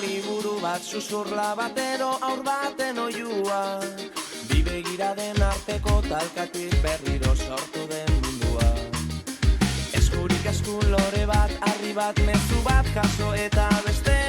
liburu bat, susurla batero aur baten oiua. Bi begiraden arteko talkatik berriro sortu den mundua. Eskurik eskun lore bat, harri bat, mezu bat jaso eta beste